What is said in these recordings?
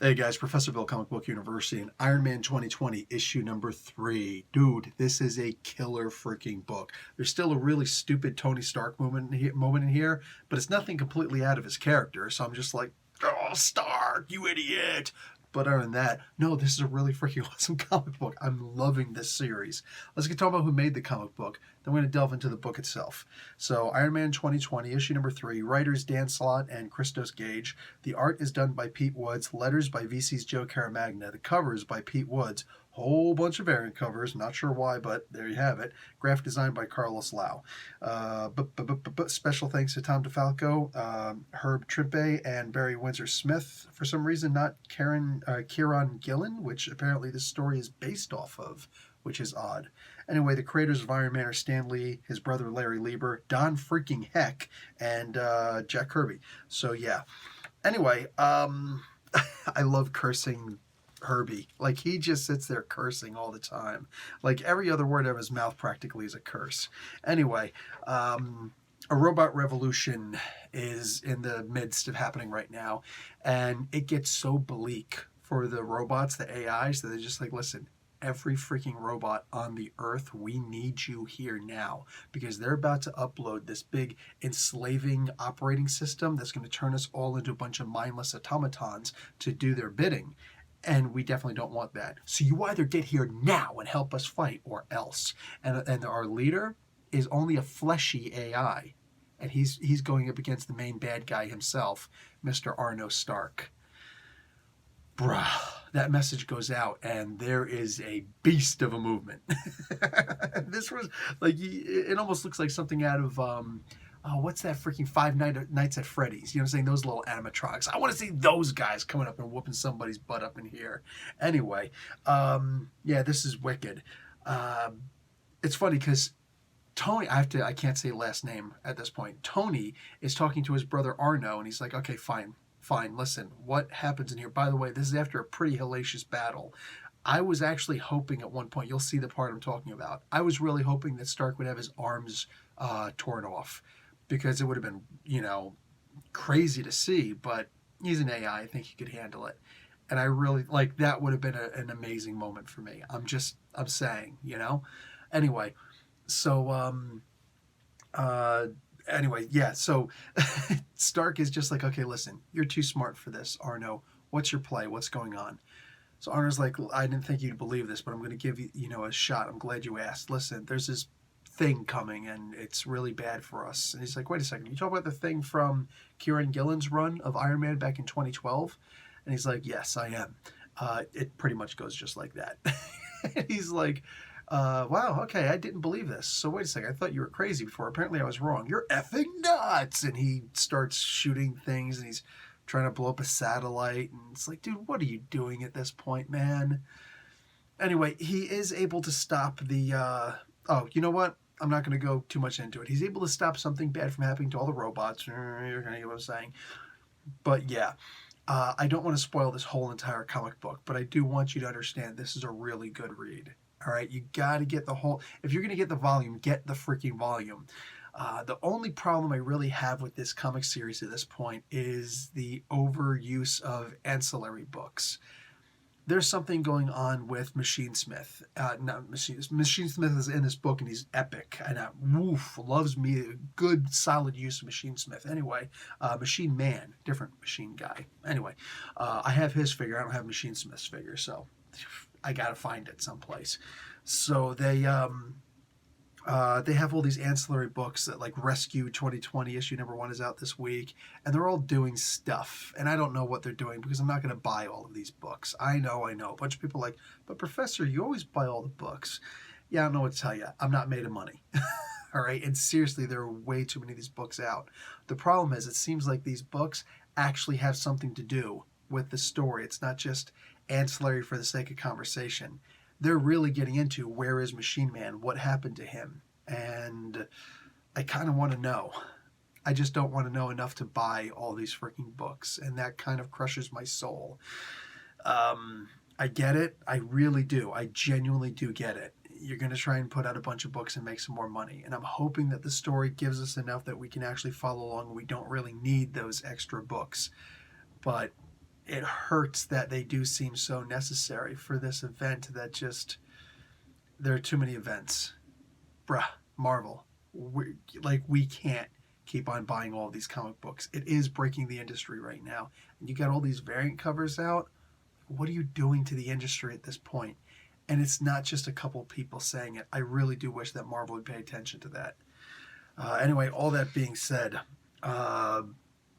Hey guys, Professor Bill, Comic Book University, and Iron Man 2020, issue number 3. Dude, this is a killer freaking book. There's still a really stupid Tony Stark moment in here, but it's nothing completely out of his character, so I'm just like, oh, Stark, you idiot! But other than that, no, this is a really freaking awesome comic book. I'm loving this series. Let's get talking about who made the comic book. Then we're going to delve into the book itself. So, Iron Man 2020, issue number 3, writers Dan Slott and Christos Gage. The art is done by Pete Woods, letters by VC's Joe Caramagna. The covers by Pete Woods. Whole bunch of variant covers, not sure why, but there you have it. Graphic design by Carlos Lau. Special thanks to Tom DeFalco, Herb Trimpe, and Barry Windsor-Smith. For some reason, not Kieran Gillen, which apparently this story is based off of, which is odd. Anyway, the creators of Iron Man are Stan Lee, his brother Larry Lieber, Don freaking Heck, and Jack Kirby. So yeah. Anyway, I love cursing Herbie. Like, he just sits there cursing all the time. Like, every other word out of his mouth practically is a curse. Anyway, a robot revolution is in the midst of happening right now, and it gets so bleak for the robots, the AIs, that they're just like, listen, every freaking robot on the earth, we need you here now, because they're about to upload this big enslaving operating system that's going to turn us all into a bunch of mindless automatons to do their bidding. And we definitely don't want that. So you either get here now and help us fight, or else. And our leader is only a fleshy AI. And he's going up against the main bad guy himself, Mr. Arno Stark. Bruh, that message goes out, and there is a beast of a movement. This was, like, it almost looks like something out of... what's that freaking Five Nights at Freddy's? You know what I'm saying? Those little animatronics. I want to see those guys coming up and whooping somebody's butt up in here. Anyway, yeah, this is wicked. It's funny because Tony, I can't say last name at this point. Tony is talking to his brother Arno, and he's like, okay, fine, listen, what happens in here? By the way, this is after a pretty hellacious battle. I was actually hoping at one point, you'll see the part I'm talking about, I was really hoping that Stark would have his arms torn off, because it would have been, crazy to see, but he's an AI. I think he could handle it. And I really, like, that would have been an amazing moment for me. I'm saying, Anyway, so, yeah, so Stark is just like, okay, listen, you're too smart for this, Arno. What's your play? What's going on? So Arno's like, I didn't think you'd believe this, but I'm going to give you, a shot. I'm glad you asked. Listen, there's this thing coming, and it's really bad for us. And he's like, wait a second, you talk about the thing from Kieran Gillen's run of Iron Man back in 2012? And he's like, yes, I am. It pretty much goes just like that. And he's like, wow, okay, I didn't believe this. So wait a second, I thought you were crazy before. Apparently I was wrong. You're effing nuts. And he starts shooting things, and he's trying to blow up a satellite. And it's like, dude, what are you doing at this point, man? Anyway, he is able to stop the... oh, you know what? I'm not going to go too much into it. He's able to stop something bad from happening to all the robots. You're going to get what I'm saying. But yeah, I don't want to spoil this whole entire comic book, but I do want you to understand this is a really good read. All right, you got to get the whole... If you're going to get the volume, get the freaking volume. The only problem I really have with this comic series at this point is the overuse of ancillary books. There's something going on with Machine Smith. Machine Smith is in this book, and he's epic. And loves me a good, solid use of Machine Smith. Anyway, Machine Man, different machine guy. Anyway, I have his figure. I don't have Machine Smith's figure, so I got to find it someplace. So they have all these ancillary books that, like, Rescue 2020 issue number 1 is out this week, and they're all doing stuff, and I don't know what they're doing because I'm not going to buy all of these books. I know. A bunch of people are like, but Professor, you always buy all the books. Yeah, I don't know what to tell you. I'm not made of money. All right, and seriously, there are way too many of these books out. The problem is, it seems like these books actually have something to do with the story. It's not just ancillary for the sake of conversation. They're really getting into, where is Machine Man? What happened to him? And I kind of want to know. I just don't want to know enough to buy all these freaking books, and that kind of crushes my soul. I get it. I really do. I genuinely do get it. You're going to try and put out a bunch of books and make some more money, and I'm hoping that the story gives us enough that we can actually follow along. We don't really need those extra books. But it hurts that they do seem so necessary for this event that just, there are too many events. Bruh, Marvel, we can't keep on buying all these comic books. It is breaking the industry right now. And you got all these variant covers out. What are you doing to the industry at this point? And it's not just a couple people saying it. I really do wish that Marvel would pay attention to that. Anyway, all that being said,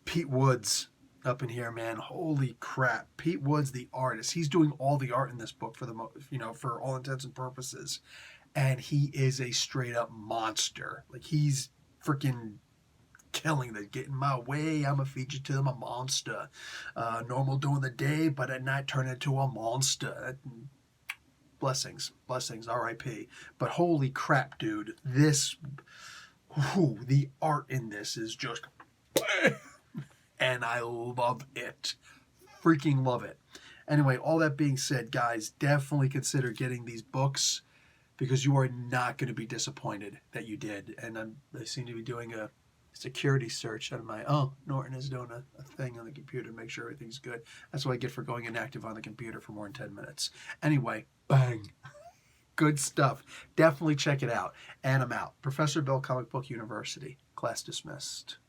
Pete Woods up in here, man. Holy crap. Pete Woods, the artist. He's doing all the art in this book for all intents and purposes. And he is a straight up monster. Like, he's freaking killing the get in my way, I'ma feed you to them, a monster. Normal during the day, but at night turn into a monster. Blessings, R.I.P. But holy crap, dude, the art in this is just, and I love it, freaking love it. Anyway, all that being said, guys, definitely consider getting these books because you are not going to be disappointed that you did. And they seem to be doing a security search on my, Norton is doing a thing on the computer to make sure everything's good. That's what I get for going inactive on the computer for more than 10 minutes. Anyway, bang. Good stuff. Definitely check it out. And I'm out. Professor Bill, Comic Book University. Class dismissed.